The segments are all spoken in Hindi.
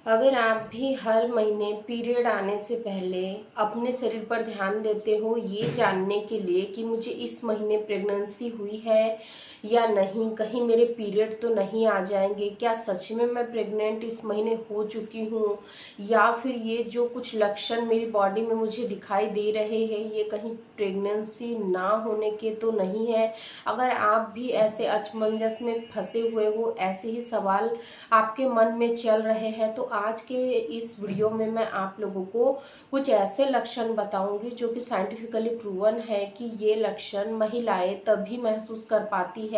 अगर आप भी हर महीने पीरियड आने से पहले अपने शरीर पर ध्यान देते हो ये जानने के लिए कि मुझे इस महीने प्रेगनेंसी हुई है या नहीं, कहीं मेरे पीरियड तो नहीं आ जाएंगे, क्या सच में मैं प्रेग्नेंट इस महीने हो चुकी हूँ, या फिर ये जो कुछ लक्षण मेरी बॉडी में मुझे दिखाई दे रहे हैं ये कहीं प्रेगनेंसी ना होने के तो नहीं है। अगर आप भी ऐसे अचमंजस में फंसे हुए हो, ऐसे ही सवाल आपके मन में चल रहे हैं, तो आज के इस वीडियो में मैं आप लोगों को कुछ ऐसे लक्षण बताऊंगी जो कि साइंटिफिकली प्रूवन है कि ये लक्षण महिलाएं तभी महसूस कर पाती है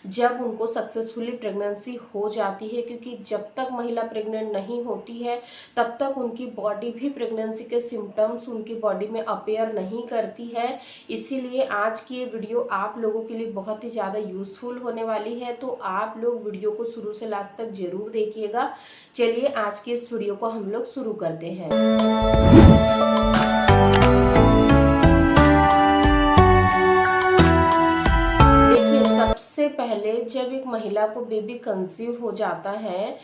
जब उनको सक्सेसफुली प्रेगनेंसी हो जाती है, क्योंकि जब तक महिला प्रेग्नेंट नहीं होती है तब तक उनकी बॉडी भी प्रेगनेंसी के सिम्टम्स उनकी बॉडी में अपेयर नहीं करती है। इसीलिए आज की ये वीडियो आप लोगों के लिए बहुत ही ज़्यादा यूजफुल होने वाली है, तो आप लोग वीडियो को शुरू से लास्ट तक जरूर देखिएगा। चलिए आज के इस वीडियो को हम लोग शुरू करते हैं। देखिए, सबसे पहले जब एक महिला को बेबी कंसीव हो जाता है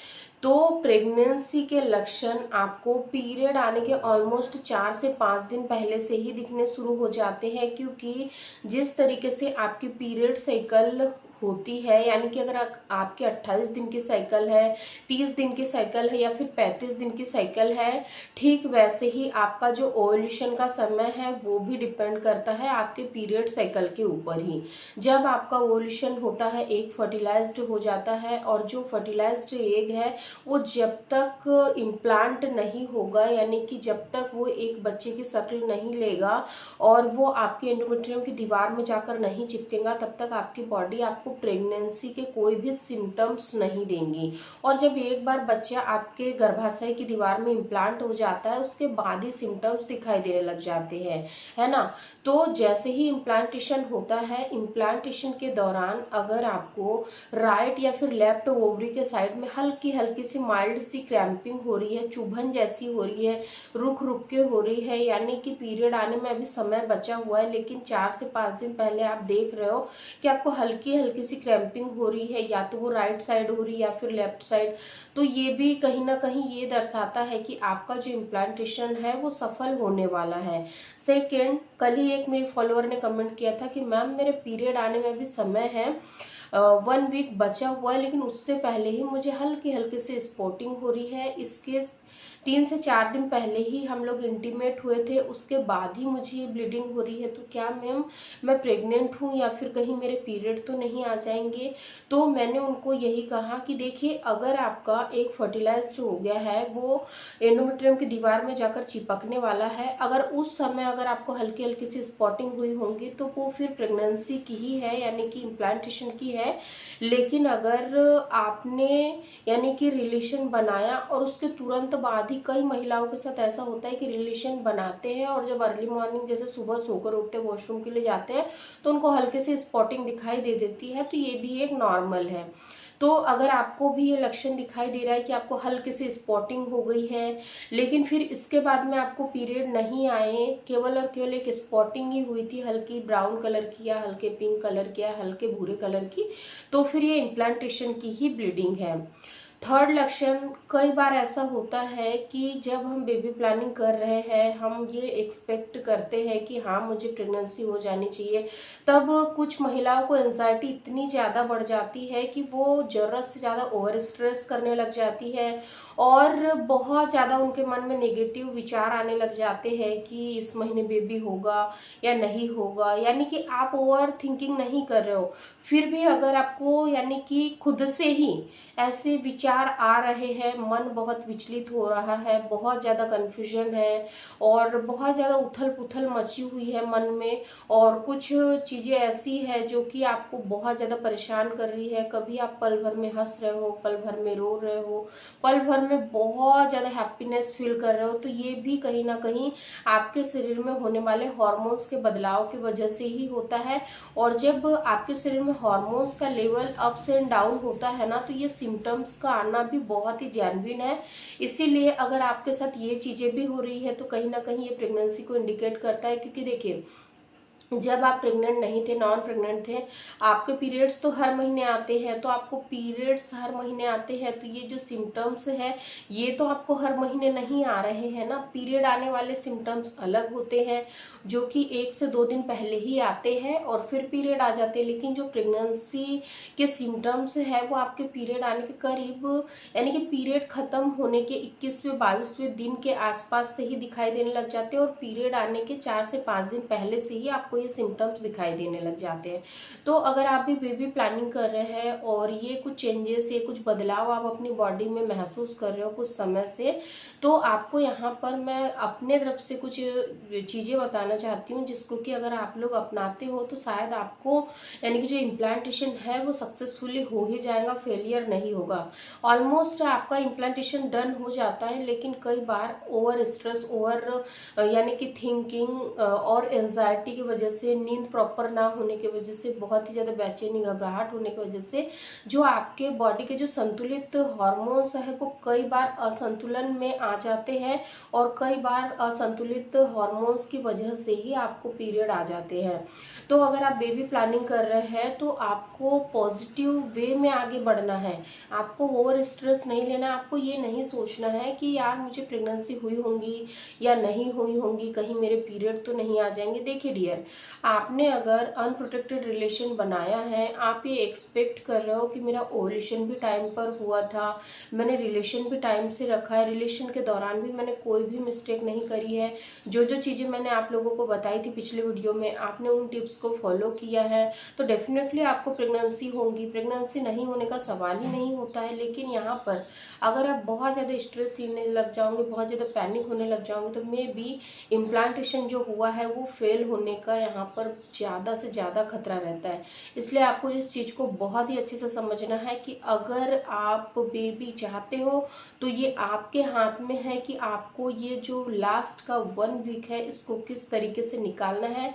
तो प्रेगनेंसी के लक्षण आपको पीरियड आने के ऑलमोस्ट 4 से 5 दिन पहले से ही दिखने शुरू हो जाते हैं, क्योंकि जिस तरीके से आपकी पीरियड साइकिल होती है, यानी कि अगर आपके 28 दिन की साइकिल है, 30 दिन की साइकिल है या फिर 35 दिन की साइकिल है, ठीक वैसे ही आपका जो ओव्यूलेशन का समय है वो भी डिपेंड करता है आपके पीरियड साइकिल के ऊपर ही। जब आपका ओव्यूलेशन होता है एग फर्टिलाइज्ड हो जाता है, और जो फर्टिलाइज्ड एग है वो जब तक इम्प्लांट नहीं होगा, यानी कि जब तक वो एक बच्चे की शक्ल नहीं लेगा और वो आपके एंडोमेट्रियम की दीवार में जाकर नहीं चिपकेगा, तब तक आपकी बॉडी आपको प्रेगनेंसी के कोई भी सिम्टम्स नहीं देंगी। और जब एक बार बच्चा आपके गर्भाशय की दीवार में इम्प्लांट हो जाता है उसके बाद ही सिम्टम्स दिखाई देने लग जाते हैं, है ना। तो जैसे ही इम्प्लांटेशन होता है, इम्प्लांटेशन के दौरान अगर आपको राइट या फिर लेफ्ट ओवरी के साइड में हल्की हल्की सी माइल्ड सी क्रैम्पिंग हो रही है, चुभन जैसी हो रही है, रुक रुक के हो रही है, यानी कि पीरियड आने में अभी समय बचा हुआ है लेकिन 4 से 5 दिन पहले आप देख रहे हो कि आपको हल्की हल्की सी क्रैम्पिंग हो रही है, या तो वो राइट साइड हो रही है या फिर लेफ्ट साइड, तो ये भी कहीं ना कहीं ये दर्शाता है कि आपका जो इम्प्लांटेशन है वो सफल होने वाला है। सेकेंड, कल ही एक मेरे फॉलोअर ने कमेंट किया था कि मैम मेरे पीरियड आने में भी समय है, 1 वीक बचा हुआ है, लेकिन उससे पहले ही मुझे हल्की हल्की सी स्पॉटिंग हो रही है। इसके 3 से 4 दिन पहले ही हम लोग इंटीमेट हुए थे, उसके बाद ही मुझे ये ब्लीडिंग हो रही है, तो क्या मैम मैं प्रेग्नेंट हूँ या फिर कहीं मेरे पीरियड तो नहीं आ जाएंगे। तो मैंने उनको यही कहा कि देखिए, अगर आपका एक फर्टिलाइज्ड हो गया है, वो एंडोमेट्रियम की दीवार में जाकर चिपकने वाला है, अगर उस समय अगर आपको हल्की हल्की सी स्पॉटिंग हुई होंगी तो वो फिर प्रेगनेंसी की ही है, यानी कि इम्प्लांटेशन की है। लेकिन अगर आपने यानी कि रिलेशन बनाया और उसके तुरंत बाद ही, कई महिलाओं के साथ ऐसा होता है कि रिलेशन बनाते हैं और जब अर्ली मॉर्निंग जैसे सुबह सोकर उठते वॉशरूम के लिए जाते हैं तो उनको हल्के से स्पॉटिंग दिखाई दे देती है, तो ये भी एक नॉर्मल है। तो अगर आपको भी ये लक्षण दिखाई दे रहा है कि आपको हल्के से स्पॉटिंग हो गई है लेकिन फिर इसके बाद में आपको पीरियड नहीं आए, केवल और केवल एक स्पॉटिंग ही हुई थी, हल्की ब्राउन कलर की या हल्के पिंक कलर की या हल्के भूरे कलर की, तो फिर ये इम्प्लांटेशन की ही ब्लीडिंग है। थर्ड लक्षण, कई बार ऐसा होता है कि जब हम बेबी प्लानिंग कर रहे हैं, हम ये एक्सपेक्ट करते हैं कि हाँ मुझे प्रेगनेंसी हो जानी चाहिए, तब कुछ महिलाओं को एंजाइटी इतनी ज़्यादा बढ़ जाती है कि वो ज़रूरत से ज़्यादा ओवर स्ट्रेस करने लग जाती है और बहुत ज़्यादा उनके मन में नेगेटिव विचार आने लग जाते हैं कि इस महीने बेबी होगा या नहीं होगा, यानी कि आप ओवर थिंकिंग नहीं कर रहे हो, फिर भी अगर आपको यानी कि खुद से ही ऐसे विचार आ रहे हैं, मन बहुत विचलित हो रहा है, बहुत ज़्यादा कन्फ्यूजन है और बहुत ज़्यादा उथल पुथल मची हुई है मन में, और कुछ चीज़ें ऐसी है जो कि आपको बहुत ज़्यादा परेशान कर रही है, कभी आप पल भर में हंस रहे हो, पल भर में रो रहे हो, पल भर में बहुत ज़्यादा हैप्पीनेस फील कर रहे हो, तो ये भी कहीं ना कहीं आपके शरीर में होने वाले हॉर्मोन्स के बदलाव की वजह से ही होता है। और जब आपके शरीर में हॉर्मोन्स का लेवल अप्स एंड डाउन होता है ना, तो ये सिम्टम्स का आना भी बहुत ही जेन्युइन है। इसीलिए अगर आपके साथ ये चीज़ें भी हो रही है तो कहीं ना कहीं ये प्रेगनेंसी को इंडिकेट करता है, क्योंकि देखिए जब आप प्रेग्नेंट नहीं थे, नॉन प्रेग्नेंट थे, आपके पीरियड्स तो हर महीने आते हैं, तो आपको पीरियड्स हर महीने आते हैं तो ये जो सिम्टम्स है ये तो आपको हर महीने नहीं आ रहे हैं ना। पीरियड आने वाले सिम्टम्स अलग होते हैं जो कि 1 से 2 दिन पहले ही आते हैं और फिर पीरियड आ जाते हैं। लेकिन जो प्रेगनेंसी के सिम्टम्स है वो आपके पीरियड आने के करीब, यानी कि पीरियड खत्म होने के 21वें 22वें दिन के आसपास से ही दिखाई देने लग जाते हैं और पीरियड आने के 4 से 5 दिन पहले से ही आपको ये सिम्टम्स दिखाई देने लग जाते हैं। तो अगर आप भी बेबी प्लानिंग कर रहे हैं और ये कुछ चेंजेस, ये कुछ बदलाव आप अपनी बॉडी में महसूस कर रहे हो कुछ समय से, तो आपको यहाँ पर मैं अपने तरफ से कुछ चीजें बताना चाहती हूँ जिसको कि अगर आप लोग अपनाते हो तो शायद आपको, यानी कि जो इम्प्लांटेशन है वो सक्सेसफुली हो ही जाएगा, फेलियर नहीं होगा। ऑलमोस्ट आपका इम्प्लांटेशन डन हो जाता है, लेकिन कई बार ओवर स्ट्रेस, ओवर यानी कि थिंकिंग और एंजाइटी की वजह से, नींद प्रॉपर ना होने की वजह से, बहुत ही ज़्यादा बेचैनी घबराहट होने की वजह से जो आपके बॉडी के जो संतुलित हार्मोन्स है वो कई बार असंतुलन में आ जाते हैं और कई बार असंतुलित हार्मोन्स की वजह से ही आपको पीरियड आ जाते हैं। तो अगर आप बेबी प्लानिंग कर रहे हैं तो आपको पॉजिटिव वे में आगे बढ़ना है, आपको ओवर स्ट्रेस नहीं लेना। आपको ये नहीं सोचना है कि यार मुझे प्रेगनेंसी हुई होंगी या नहीं हुई होंगी, कहीं मेरे पीरियड तो नहीं आ जाएंगे। देखिए डियर, आपने अगर अनप्रोटेक्टेड रिलेशन बनाया है, आप ये एक्सपेक्ट कर रहे हो कि मेरा ओवुलेशन भी टाइम पर हुआ था, मैंने रिलेशन भी टाइम से रखा है, रिलेशन के दौरान भी मैंने कोई भी मिस्टेक नहीं करी है, जो जो चीज़ें मैंने आप लोगों को बताई थी पिछले वीडियो में आपने उन टिप्स को फॉलो किया है, तो डेफिनेटली आपको प्रेगनेंसी होगी। प्रेगनेंसी नहीं होने का सवाल ही नहीं होता है। लेकिन यहाँ पर अगर आप बहुत ज़्यादा स्ट्रेस लेने लग जाओगे, बहुत ज़्यादा पैनिक होने लग जाओगे, तो मे बी इम्प्लांटेशन जो हुआ है वो फेल होने का यहाँ पर ज़्यादा से ज़्यादा खतरा रहता है। इसलिए आपको इस चीज़ को बहुत ही अच्छे से समझना है कि अगर आप बेबी चाहते हो तो ये आपके हाथ में है कि आपको ये जो लास्ट का 1 वीक है इसको किस तरीके से निकालना है।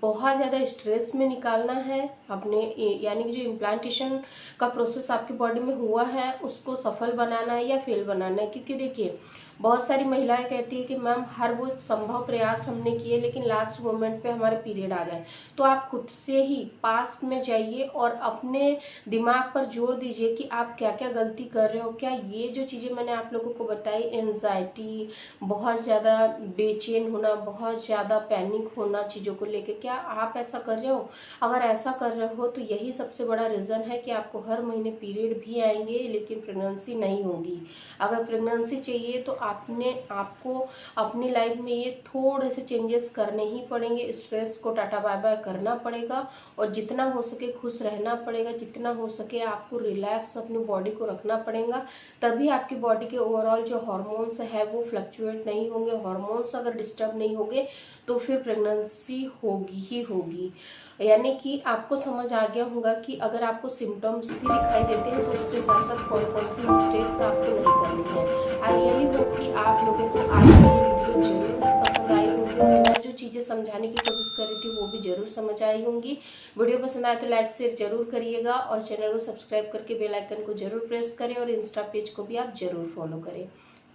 बहुत ज़्यादा स्ट्रेस में निकालना है अपने, यानी कि जो इम्प्लांटेशन का प्रोसेस आपकी बॉडी में हुआ है उसको सफल बनाना है या फेल बनाना है। क्योंकि देखिए बहुत सारी महिलाएं कहती है कि मैम हर वो संभव प्रयास हमने किए लेकिन लास्ट मोमेंट पे हमारे पीरियड आ गए। तो आप खुद से ही पास्ट में जाइए और अपने दिमाग पर जोर दीजिए कि आप क्या क्या गलती कर रहे हो। क्या ये जो चीज़ें मैंने आप लोगों को बताई, एंजाइटी, बहुत ज़्यादा बेचैन होना, बहुत ज़्यादा पैनिक होना चीज़ों को लेकर, क्या आप ऐसा कर रहे हो? अगर ऐसा कर रहे हो तो यही सबसे बड़ा रीज़न है कि आपको हर महीने पीरियड भी आएंगे लेकिन प्रेगनेंसी नहीं होगी। अगर प्रेगनेंसी चाहिए तो आपको अपनी लाइफ में ये थोड़े से चेंजेस करने ही पड़ेंगे। स्ट्रेस को टाटा बाय बाय करना पड़ेगा और जितना हो सके खुश रहना पड़ेगा, जितना हो सके आपको रिलैक्स अपनी बॉडी को रखना पड़ेगा। तभी आपकी बॉडी के ओवरऑल जो हार्मोन्स है वो फ्लक्चुएट नहीं होंगे। हार्मोन्स अगर डिस्टर्ब नहीं होंगे तो फिर प्रेगनेंसी होगी ही होगी। यानी कि आपको समझ आ गया होगा कि अगर आपको सिम्टम्स भी दिखाई देते हैं तो उसके साथ साथ कौन कौन सी मिस्टेक्स आपको नहीं करनी है। आई रियली होप कि आप लोगों को आज की ये वीडियो जरूर पसंद आई होगी। मैं जो चीज़ें समझाने की कोशिश कर रही थी वो भी जरूर समझ आई होंगी। वीडियो पसंद आए तो लाइक शेयर जरूर करिएगा और चैनल को सब्सक्राइब करके बेल आइकन को जरूर प्रेस करें और इंस्टा पेज को भी आप जरूर फॉलो करें।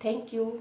Thank you.